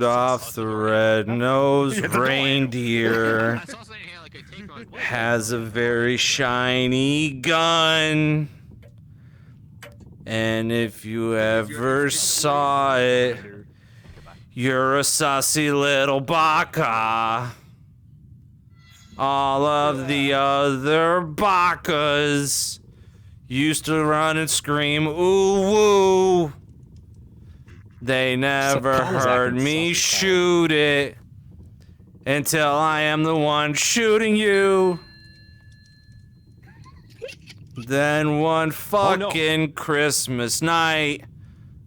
Rudolph the red-nosed reindeer has a very shiny gun. And if you ever saw it, you're a saucy little baka. All of the other bakas used to run and scream, ooh woo. They never heard me shoot it until I am the one shooting you. Then one fucking Christmas night,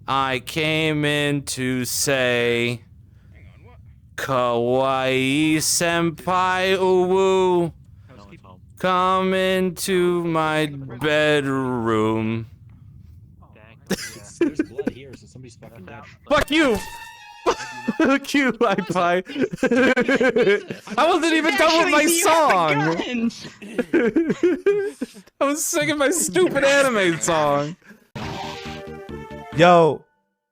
I came in to say, Kawaii senpai uwu, come into my bedroom. There's blood here, so somebody's fucking dead. Fuck you! Fuck you, iPie. I wasn't even done with my song! I was singing my stupid anime song. Yo,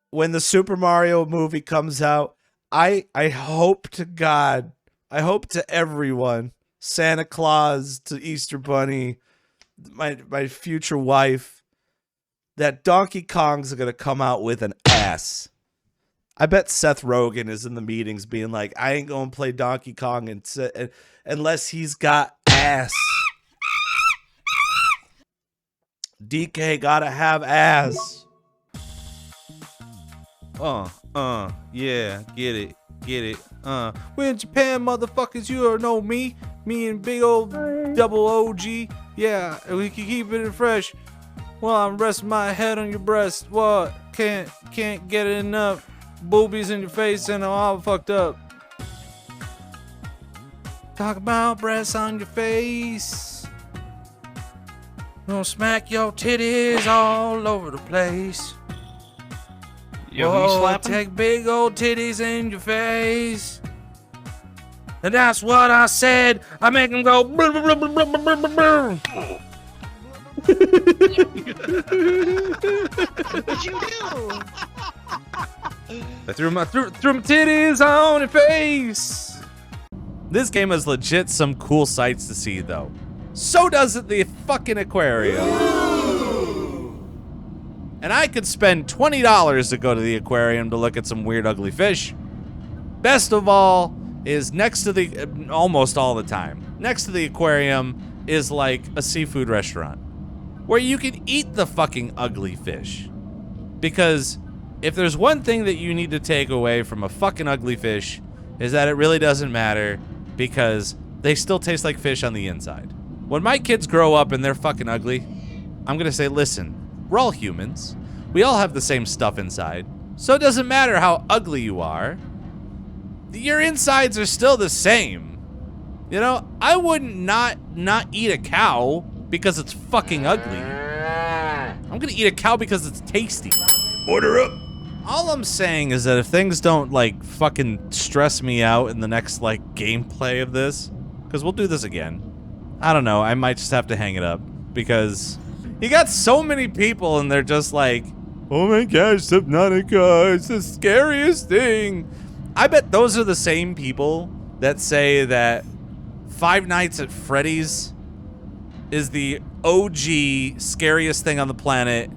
when the Super Mario movie comes out, I hope to God, I hope to everyone, Santa Claus to Easter Bunny, my future wife, that Donkey Kong's gonna come out with an ass. I bet Seth Rogen is in the meetings being like, I ain't gonna play Donkey Kong unless he's got ass. DK gotta have ass. Yeah, get it. We're in Japan, motherfuckers, you don't know me. Me and big old double OG. Yeah, we can keep it fresh. Well, I'm resting my head on your breast. What? Can't get it enough. Boobies in your face and I'm all fucked up. Talk about breasts on your face. Gonna smack your titties all over the place. Yo, take big old titties in your face. And that's what I said. I make them go. Brr, brr, brr, brr, brr, brr, brr. What'd you do? I threw my titties on your face. This game has legit some cool sights to see, though. So does it the fucking aquarium. And I could spend $20 to go to the aquarium to look at some weird, ugly fish. Best of all is next to the, almost all the time, next to the aquarium is like a seafood restaurant where you can eat the fucking ugly fish. Because if there's one thing that you need to take away from a fucking ugly fish is that it really doesn't matter because they still taste like fish on the inside. When my kids grow up and they're fucking ugly, I'm gonna say, listen, we're all humans. We all have the same stuff inside. So it doesn't matter how ugly you are. Your insides are still the same. You know, I wouldn't not eat a cow because it's fucking ugly. I'm gonna eat a cow because it's tasty. Order up. All I'm saying is that if things don't, like, fucking stress me out in the next, like, gameplay of this, because we'll do this again. I don't know, I might just have to hang it up, because you got so many people and they're just like, oh my gosh, Subnautica, it's the scariest thing. I bet those are the same people that say that Five Nights at Freddy's is the OG scariest thing on the planet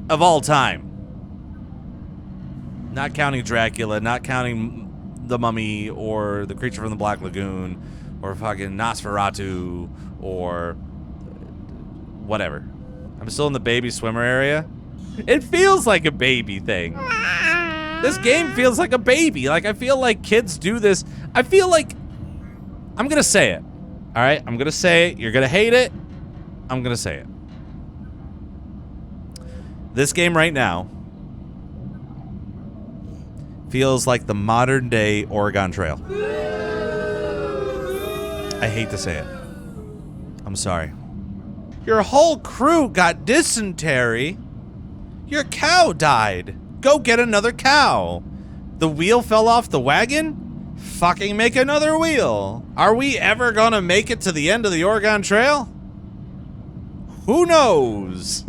of all time. Not counting Dracula, not counting The Mummy or The Creature from the Black Lagoon or fucking Nosferatu or whatever. I'm still in the baby swimmer area. It feels like a baby thing. This game feels like a baby. Like, I feel like kids do this. I feel like, I'm gonna say it. All right, I'm gonna say it. You're gonna hate it. I'm gonna say it. This game right now feels like the modern day Oregon Trail. I hate to say it. I'm sorry. Your whole crew got dysentery. Your cow died. Go get another cow. The wheel fell off the wagon? Fucking make another wheel. Are we ever gonna make it to the end of the Oregon Trail? Who knows?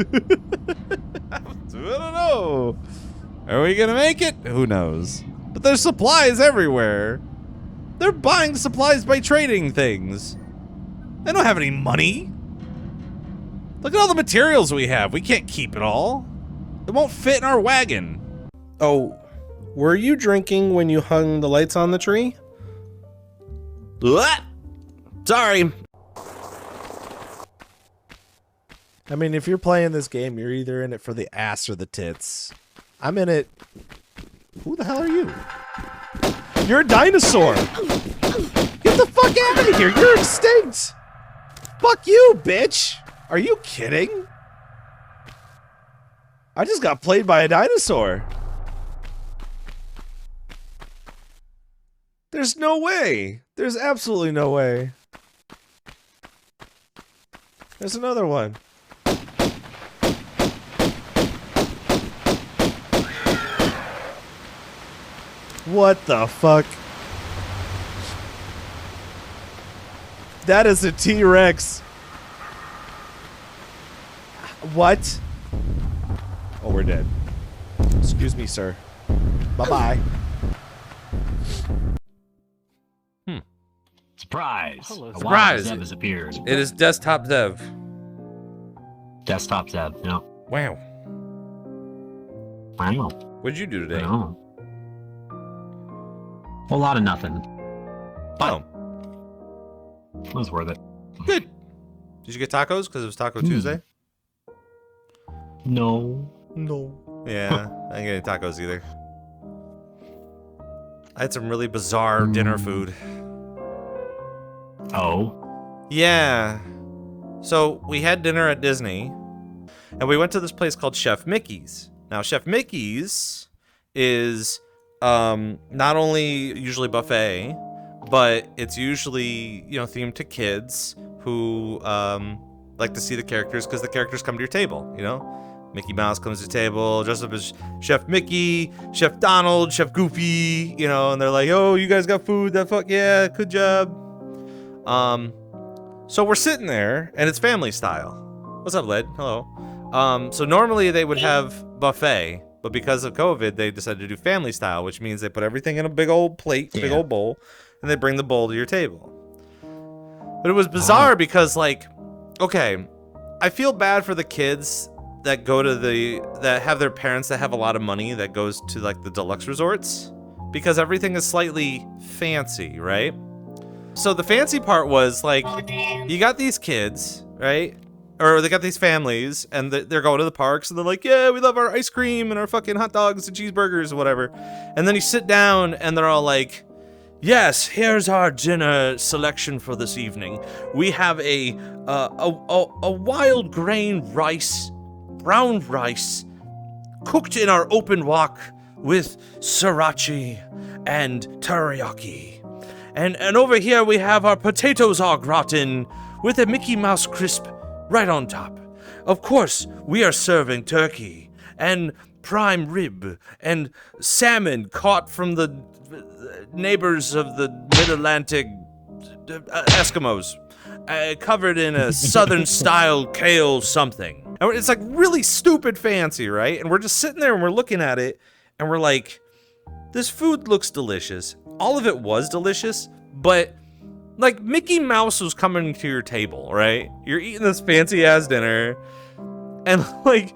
I don't know. Are we gonna make it? Who knows? But there's supplies everywhere. They're buying supplies by trading things. They don't have any money. Look at all the materials we have. We can't keep it all. It won't fit in our wagon. Oh, were you drinking when you hung the lights on the tree? What? Sorry. I mean, if you're playing this game, you're either in it for the ass or the tits. I'm in it. Who the hell are you? You're a dinosaur. Get the fuck out of here. You're extinct. Fuck you, bitch. Are you kidding? I just got played by a dinosaur. There's no way. There's absolutely no way. There's another one. What the fuck? That is a T-Rex. What? Oh, we're dead. Excuse me, sir. Bye-bye. Surprise! Surprise! A wild Zev has appeared. It is desktop Zev. Desktop Zev, yeah. Wow. Wow. What'd you do today? A whole lot of nothing. But it was worth it. Good. Did you get tacos? Because it was Taco Tuesday? No. No. Yeah, I didn't get any tacos either. I had some really bizarre dinner food. Oh. Yeah. So we had dinner at Disney, and we went to this place called Chef Mickey's. Now, Chef Mickey's is not only usually buffet, but it's usually, you know, themed to kids who like to see the characters because the characters come to your table, you know? Mickey Mouse comes to the table, dressed up as Chef Mickey, Chef Donald, Chef Goofy, you know, and they're like, oh, you guys got food? That fuck yeah, good job. So we're sitting there, and it's family style. What's up, Led? Hello. So normally they would have buffet, but because of COVID, they decided to do family style, which means they put everything in a big old plate, big old bowl, and they bring the bowl to your table. But it was bizarre because, like, okay, I feel bad for the kids that go to that have their parents that have a lot of money that goes to, like, the deluxe resorts, because everything is slightly fancy, right? So the fancy part was, like, you got these kids, right? Or they got these families, and they're going to the parks, and they're like, yeah, we love our ice cream and our fucking hot dogs and cheeseburgers or whatever. And then you sit down, and they're all like, yes, here's our dinner selection for this evening. We have a wild grain rice, brown rice, cooked in our open wok with sriracha and teriyaki. And over here we have our potatoes au gratin with a Mickey Mouse crisp right on top. Of course, we are serving turkey and prime rib and salmon caught from the neighbors of the Mid-Atlantic Eskimos, covered in a southern-style kale something. And it's like really stupid fancy, right? And we're just sitting there and we're looking at it and we're like, this food looks delicious. All of it was delicious, but like Mickey Mouse was coming to your table, right? You're eating this fancy ass dinner, and like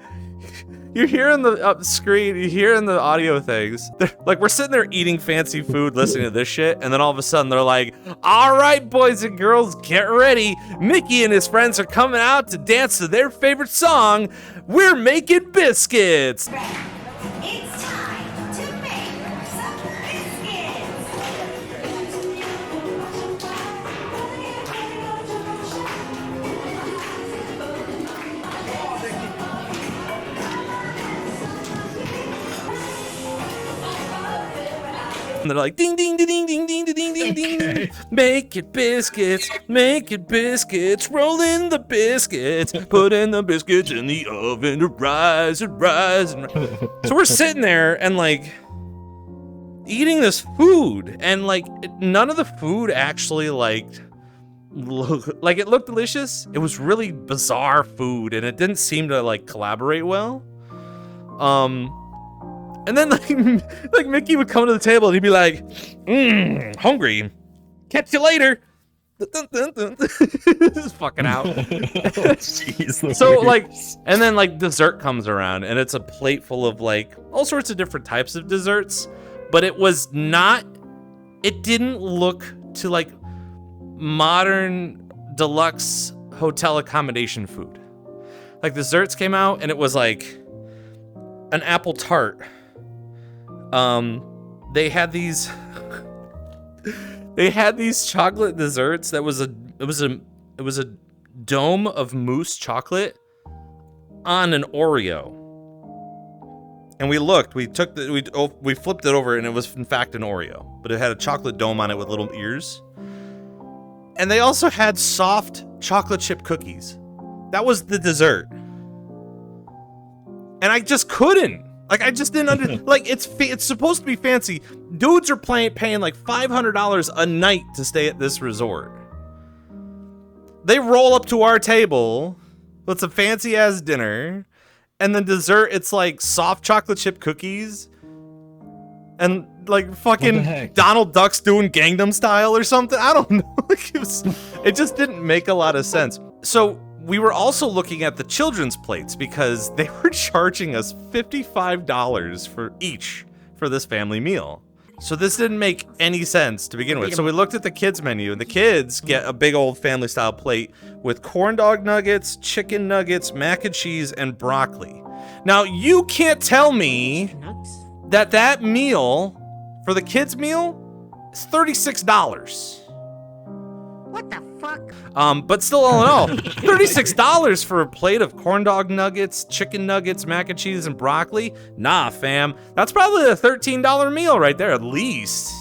you're hearing the screen, you're hearing the audio things. Like we're sitting there eating fancy food, listening to this shit, and then all of a sudden they're like, "All right, boys and girls, get ready. Mickey and his friends are coming out to dance to their favorite song. We're making biscuits." It's time to make some biscuits. And they're like, ding, ding, ding, ding, ding, ding, ding, ding, ding, ding. Make it biscuits, roll in the biscuits, put in the biscuits in the oven to rise and rise and rise. So we're sitting there and like eating this food, and like none of the food actually like it looked delicious. It was really bizarre food, and it didn't seem to like collaborate well. And then like Mickey would come to the table and he'd be like, hungry. Catch you later. Just fucking out. Jeez, So like, and then like dessert comes around and it's a plate full of like all sorts of different types of desserts, but it didn't look to like modern deluxe hotel accommodation food. Like desserts came out and it was like an apple tart. They had these chocolate desserts that was a dome of mousse chocolate on an Oreo. And we flipped it over and it was in fact an Oreo, but it had a chocolate dome on it with little ears. And they also had soft chocolate chip cookies. That was the dessert. And I just couldn't. Like, I just didn't like, it's supposed to be fancy. Dudes are paying like $500 a night to stay at this resort. They roll up to our table with some fancy ass dinner, and then dessert, it's like soft chocolate chip cookies and like fucking Donald Duck's doing Gangnam Style or something. I don't know. It just didn't make a lot of sense. So we were also looking at the children's plates because they were charging us $55 for each for this family meal. So this didn't make any sense to begin with. So we looked at the kids menu and the kids get a big old family style plate with corn dog nuggets, chicken nuggets, mac and cheese, and broccoli. Now you can't tell me that meal for the kids meal is $36. What the fuck? But still, all in all, $36 for a plate of corn dog nuggets, chicken nuggets, mac and cheese, and broccoli? Nah, fam. That's probably a $13 meal right there, at least.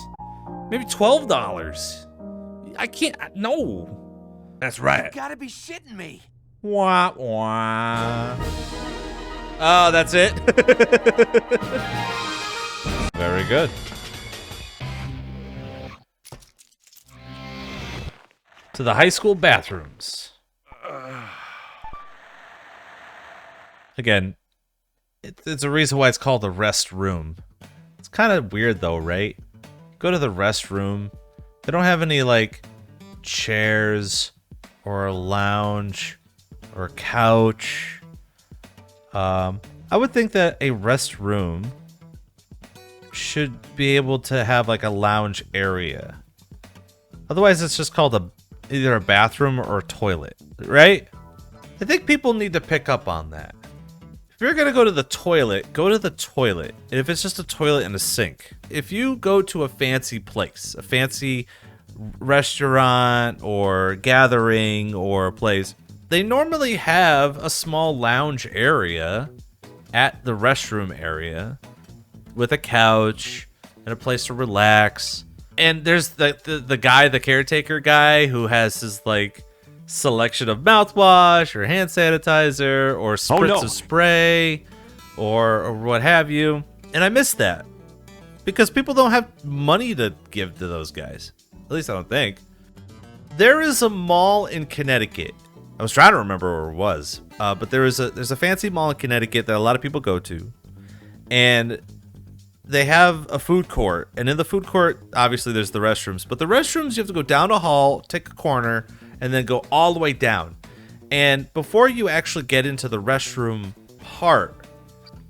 Maybe $12. I can't, no. That's right. You gotta be shitting me. Wah, wah. Oh, that's it? Very good. To the high school bathrooms. Again, it's a reason why it's called the restroom. It's kind of weird though, right? Go to the restroom. They don't have any like chairs or a lounge or a couch. I would think that a restroom should be able to have like a lounge area. Otherwise, it's just called either a bathroom or a toilet, right? I think people need to pick up on that. If you're gonna go to the toilet, go to the toilet. And if it's just a toilet and a sink. If you go to a fancy place, a fancy restaurant or gathering or place, they normally have a small lounge area at the restroom area with a couch and a place to relax. And there's the guy, the caretaker guy, who has his like selection of mouthwash or hand sanitizer or spritz of spray or what have you. And I miss that because people don't have money to give to those guys. At least I don't think. There is a mall in Connecticut. I was trying to remember where it was, but there's a fancy mall in Connecticut that a lot of people go to, and they have a food court, and in the food court, obviously there's the restrooms, but the restrooms, you have to go down a hall, take a corner, and then go all the way down. And before you actually get into the restroom part,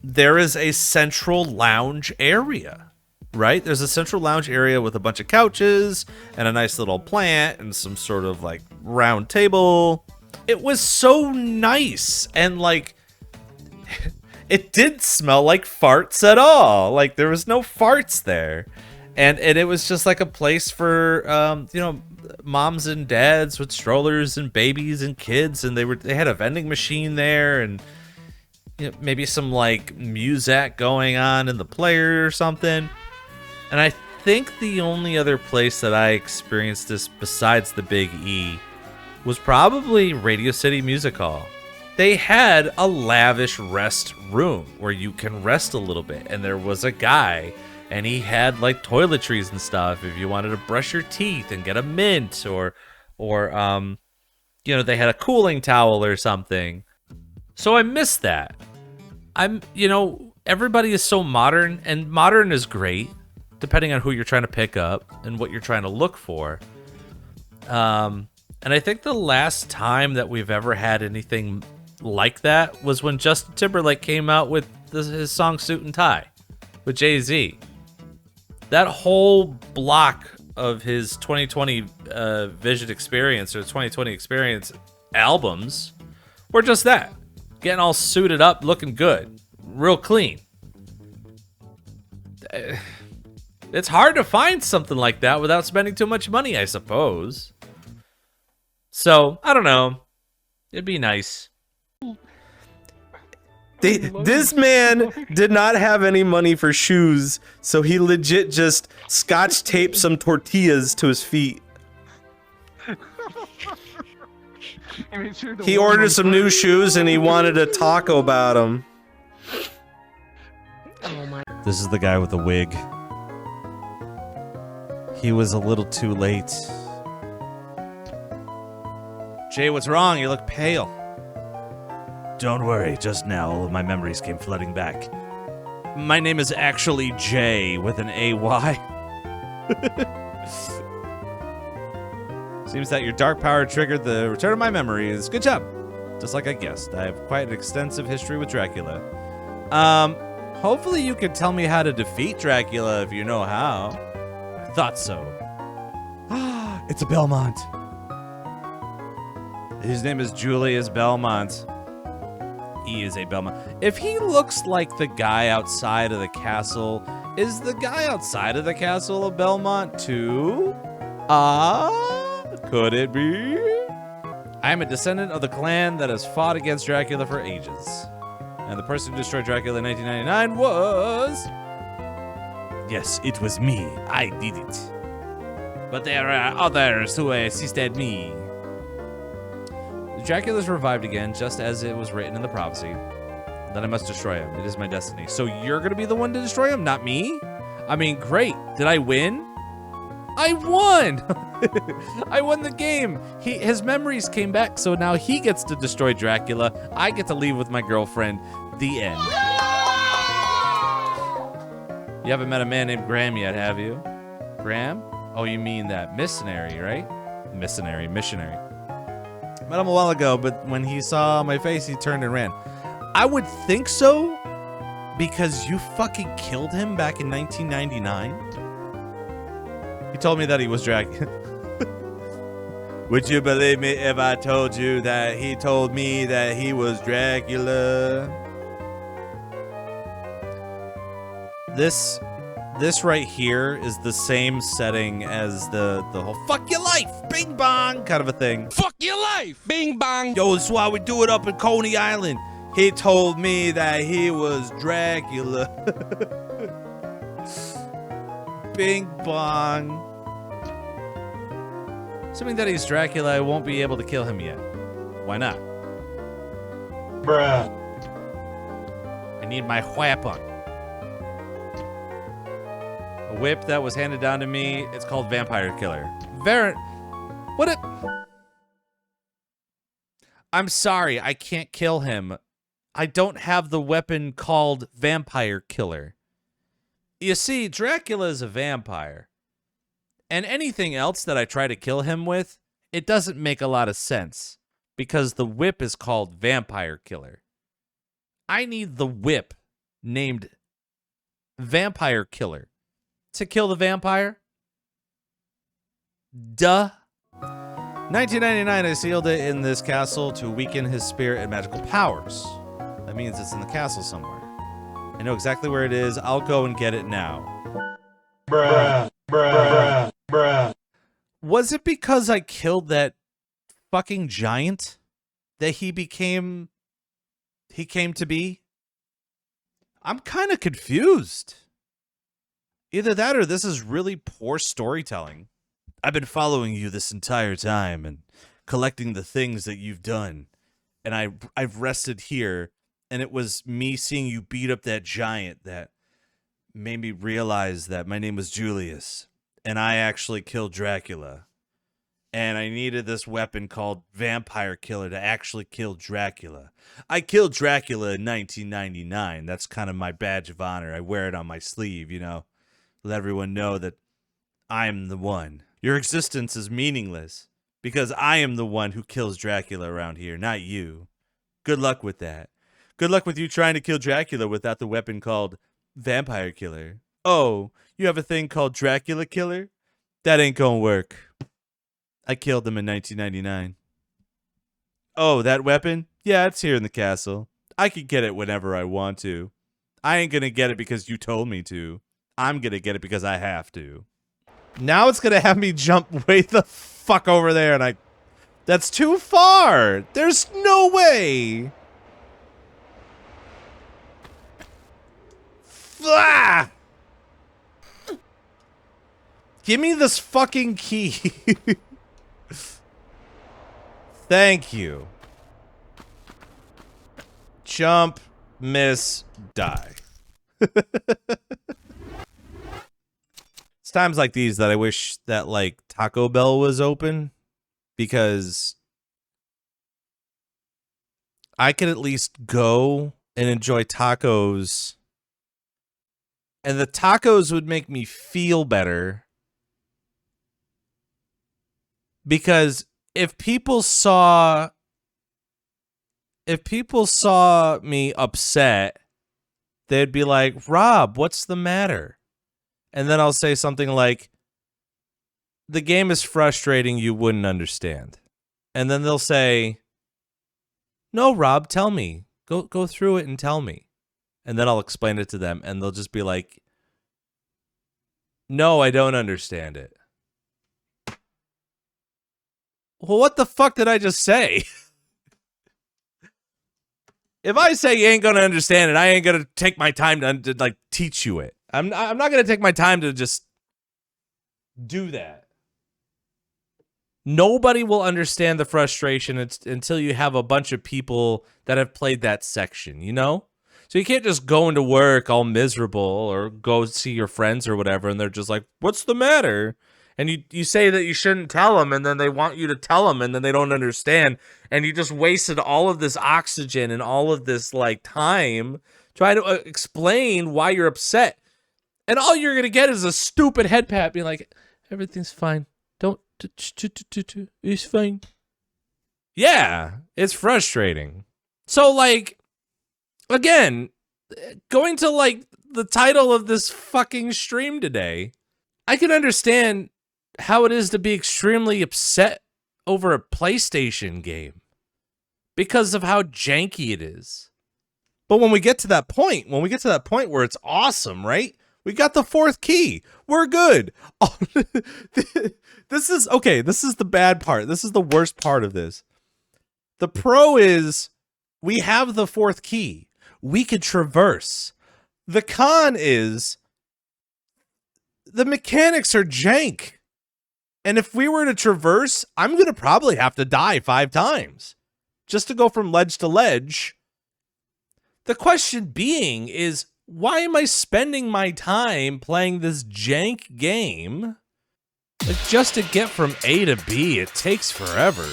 there is a central lounge area, right? There's a central lounge area with a bunch of couches and a nice little plant and some sort of like round table. It was so nice, and like it didn't smell like farts at all. Like there was no farts there. And it was just like a place for, moms and dads with strollers and babies and kids. And they had a vending machine there and maybe some like music going on in the player or something. And I think the only other place that I experienced this besides the Big E was probably Radio City Music Hall. They had a lavish rest room where you can rest a little bit, and there was a guy, and he had like toiletries and stuff if you wanted to brush your teeth and get a mint, or they had a cooling towel or something. So I miss that. And everybody is so modern, and modern is great, depending on who you're trying to pick up and what you're trying to look for. And I think the last time that we've ever had anything like that was when Justin Timberlake came out with his song Suit and Tie with Jay-Z. That whole block of his 2020 Vision Experience or 2020 Experience albums were just that. Getting all suited up, looking good. Real clean. It's hard to find something like that without spending too much money, I suppose. So, I don't know. It'd be nice. This man did not have any money for shoes, so he legit just scotch taped some tortillas to his feet. He ordered some new shoes and he wanted a taco about them. This is the guy with the wig. He was a little too late. Jay, what's wrong? You look pale. Don't worry, just now all of my memories came flooding back. My name is actually Jay with an AY. Seems that your dark power triggered the return of my memories. Good job. Just like I guessed, I have quite an extensive history with Dracula. Hopefully you can tell me how to defeat Dracula if you know how. I thought so. It's a Belmont. His name is Julius Belmont. He is a Belmont. If he looks like the guy outside of the castle, is the guy outside of the castle a Belmont too? Could it be? I am a descendant of the clan that has fought against Dracula for ages. And the person who destroyed Dracula in 1999 was... Yes, it was me. I did it. But there are others who assisted me. Dracula's revived again, just as it was written in the prophecy. Then I must destroy him. It is my destiny. So you're going to be the one to destroy him, not me? I mean, great. Did I win? I won! I won the game. His memories came back, so now he gets to destroy Dracula. I get to leave with my girlfriend. The end. You haven't met a man named Graham yet, have you? Graham? Oh, you mean that missionary, right? Missionary. Met him a while ago, but when he saw my face, he turned and ran. I would think so, because you fucking killed him back in 1999. He told me that he was Dracula. Would you believe me if I told you that he told me that he was Dracula? This right here is the same setting as the whole fuck your life, bing bong kind of a thing. Fuck your life! Bing bong! Yo, this is why we do it up in Coney Island. He told me that he was Dracula. Bing bong. Assuming that he's Dracula, I won't be able to kill him yet. Why not? Bruh. I need my weapon. A whip that was handed down to me. It's called Vampire Killer. What it? I'm sorry, I can't kill him. I don't have the weapon called Vampire Killer. You see, Dracula is a vampire. And anything else that I try to kill him with, it doesn't make a lot of sense. Because the whip is called Vampire Killer. I need the whip named Vampire Killer to kill the vampire. Duh. 1999, I sealed it in this castle to weaken his spirit and magical powers. That means it's in the castle somewhere. I know exactly where it is. I'll go and get it now. Bruh. Was it because I killed that fucking giant that he came to be? I'm kind of confused. Either that or this is really poor storytelling. I've been following you this entire time and collecting the things that you've done. And I've rested here, and it was me seeing you beat up that giant that made me realize that my name was Julius, and I actually killed Dracula. and I needed this weapon called Vampire Killer to actually kill Dracula. I killed Dracula in 1999. That's kind of my badge of honor. I wear it on my sleeve, you know. Let everyone know that I'm the one. Your existence is meaningless because I am the one who kills Dracula around here, not you. Good luck with that. Good luck with you trying to kill Dracula without the weapon called Vampire Killer. Oh, you have a thing called Dracula Killer? That ain't gonna work. I killed them in 1999. Oh, that weapon? Yeah, it's here in the castle. I can get it whenever I want to. I ain't gonna get it because you told me to. I'm gonna get it because I have to. Now it's gonna have me jump way the fuck over there, and that's too far. There's no way. Ah! Give me this fucking key. Thank you. Jump, miss, die. It's times like these that I wish that, like, Taco Bell was open, because I could at least go and enjoy tacos, and the tacos would make me feel better, because if people saw me upset, they'd be like, Rob, what's the matter? And then I'll say something like, the game is frustrating, you wouldn't understand. And then they'll say, no, Rob, tell me. Go through it and tell me. And then I'll explain it to them, and they'll just be like, no, I don't understand it. Well, what the fuck did I just say? If I say you ain't gonna understand it, I ain't gonna take my time to like teach you it. I'm not gonna take my time to just do that. Nobody will understand the frustration until you have a bunch of people that have played that section, you know? So you can't just go into work all miserable or go see your friends or whatever, and they're just like, what's the matter? And you say that you shouldn't tell them, and then they want you to tell them, and then they don't understand. And you just wasted all of this oxygen and all of this, like, time trying to explain why you're upset. And all you're going to get is a stupid head pat being like, everything's fine. Don't, it's fine. Yeah, it's frustrating. So, like, again, going to, like, the title of this fucking stream today, I can understand how it is to be extremely upset over a PlayStation game because of how janky it is. But when we get to that point, where it's awesome, right? We got the fourth key. We're good. Oh, this is the bad part. This is the worst part of this. The pro is we have the fourth key. We could traverse. The con is the mechanics are jank. And if we were to traverse, I'm going to probably have to die 5 times just to go from ledge to ledge. The question being is, why am I spending my time playing this jank game? Like, just to get from A to B, it takes forever.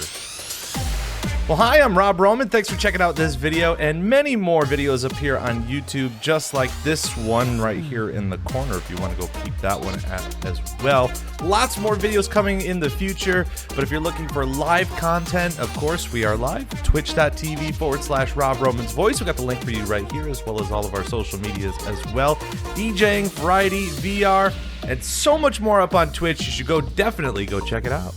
Well, hi, I'm Rob Roman. Thanks for checking out this video, and many more videos appear on YouTube, just like this one right here in the corner, if you want to go peep that one at as well. Lots more videos coming in the future, but if you're looking for live content, of course, we are live. Twitch.tv/RobRomansVoice. We got the link for you right here, as well as all of our social medias as well. DJing, variety, VR, and so much more up on Twitch. You should definitely go check it out.